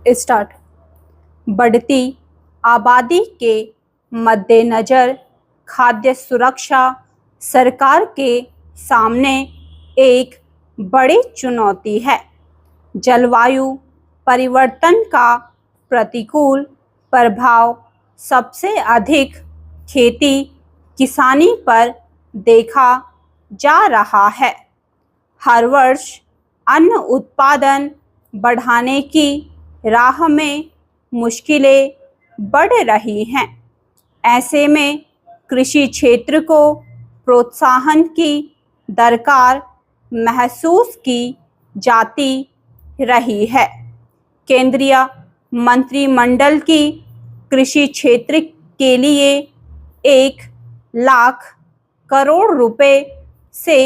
Start. बढ़ती आबादी के मद्देनज़र खाद्य सुरक्षा सरकार के सामने एक बड़ी चुनौती है। जलवायु परिवर्तन का प्रतिकूल प्रभाव सबसे अधिक खेती किसानी पर देखा जा रहा है। हर वर्ष अन्न उत्पादन बढ़ाने की राह में मुश्किलें बढ़ रही हैं। ऐसे में कृषि क्षेत्र को प्रोत्साहन की दरकार महसूस की जाती रही है। केंद्रीय मंत्रिमंडल की कृषि क्षेत्र के लिए 1,00,000 करोड़ रुपए से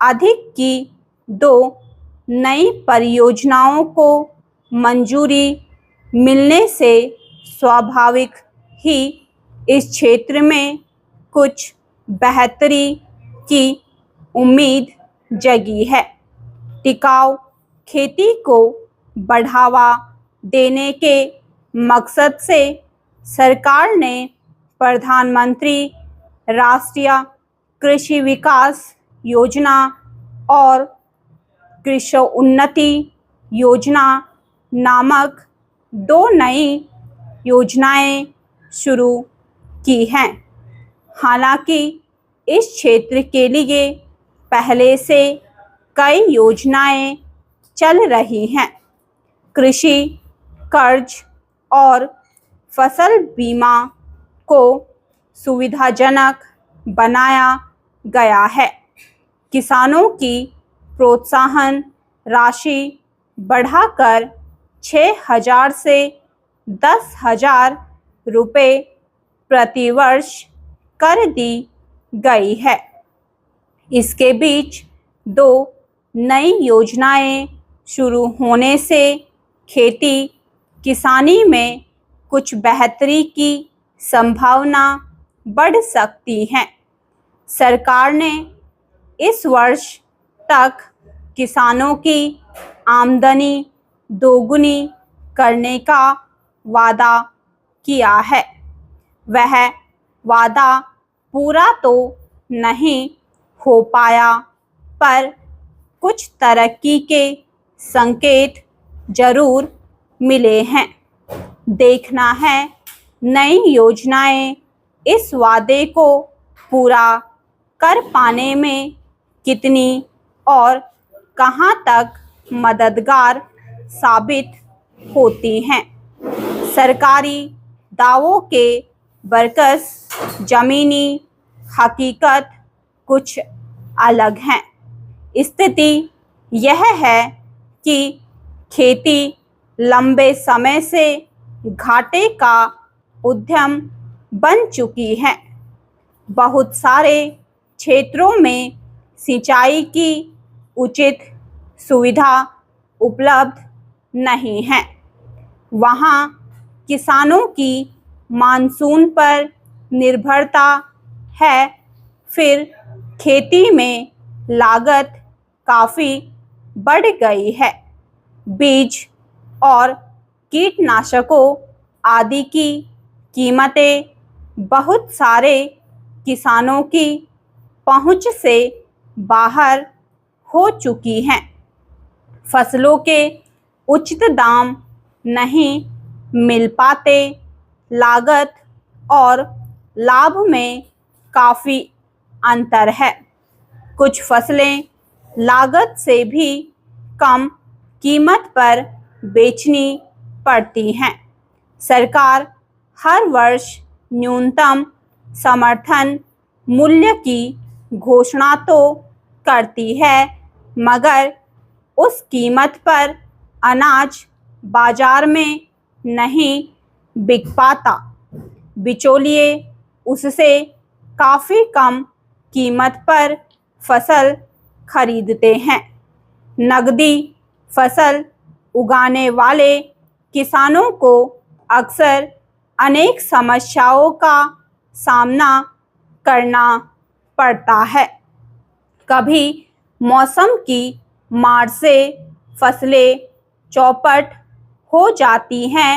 अधिक की 2 नई परियोजनाओं को मंजूरी मिलने से स्वाभाविक ही इस क्षेत्र में कुछ बेहतरी की उम्मीद जगी है। टिकाऊ खेती को बढ़ावा देने के मकसद से सरकार ने प्रधानमंत्री राष्ट्रीय कृषि विकास योजना और कृषि उन्नति योजना नामक 2 नई योजनाएं शुरू की हैं। हालांकि इस क्षेत्र के लिए पहले से कई योजनाएं चल रही हैं। कृषि कर्ज और फसल बीमा को सुविधाजनक बनाया गया है। किसानों की प्रोत्साहन राशि बढ़ाकर 6,000 से 10,000 रुपये प्रति वर्ष कर दी गई है। इसके बीच 2 नई योजनाएं शुरू होने से खेती किसानी में कुछ बेहतरी की संभावना बढ़ सकती है। सरकार ने इस वर्ष तक किसानों की आमदनी दोगुनी करने का वादा किया है। वह वादा पूरा तो नहीं हो पाया, पर कुछ तरक्की के संकेत जरूर मिले हैं। देखना है नई योजनाएं इस वादे को पूरा कर पाने में कितनी और कहां तक मददगार साबित होती हैं। सरकारी दावों के बरक्स जमीनी हकीकत कुछ अलग हैं। स्थिति यह है कि खेती लंबे समय से घाटे का उद्यम बन चुकी है। बहुत सारे क्षेत्रों में सिंचाई की उचित सुविधा उपलब्ध नहीं है। वहाँ किसानों की मानसून पर निर्भरता है। फिर खेती में लागत काफ़ी बढ़ गई है। बीज और कीटनाशकों आदि की कीमतें बहुत सारे किसानों की पहुंच से बाहर हो चुकी हैं। फसलों के उचित दाम नहीं मिल पाते। लागत और लाभ में काफ़ी अंतर है। कुछ फसलें लागत से भी कम कीमत पर बेचनी पड़ती हैं। सरकार हर वर्ष न्यूनतम समर्थन मूल्य की घोषणा तो करती है, मगर उस कीमत पर अनाज बाजार में नहीं बिक पाता। बिचौलिए उससे काफ़ी कम कीमत पर फसल खरीदते हैं। नकदी फसल उगाने वाले किसानों को अक्सर अनेक समस्याओं का सामना करना पड़ता है। कभी मौसम की मार से फसलें चौपट हो जाती हैं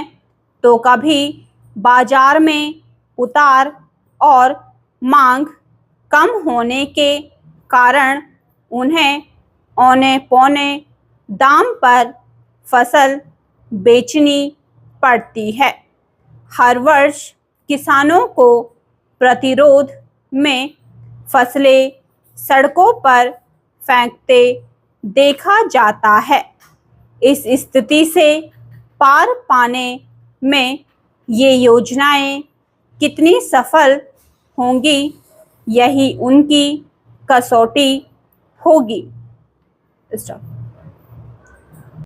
तो कभी बाजार में उतार और मांग कम होने के कारण उन्हें औने पौने दाम पर फसल बेचनी पड़ती है। हर वर्ष किसानों को प्रतिरोध में फसलें सड़कों पर फेंकते देखा जाता है। इस स्थिति से पार पाने में ये योजनाएं कितनी सफल होंगी, यही उनकी कसौटी होगी। स्टॉप।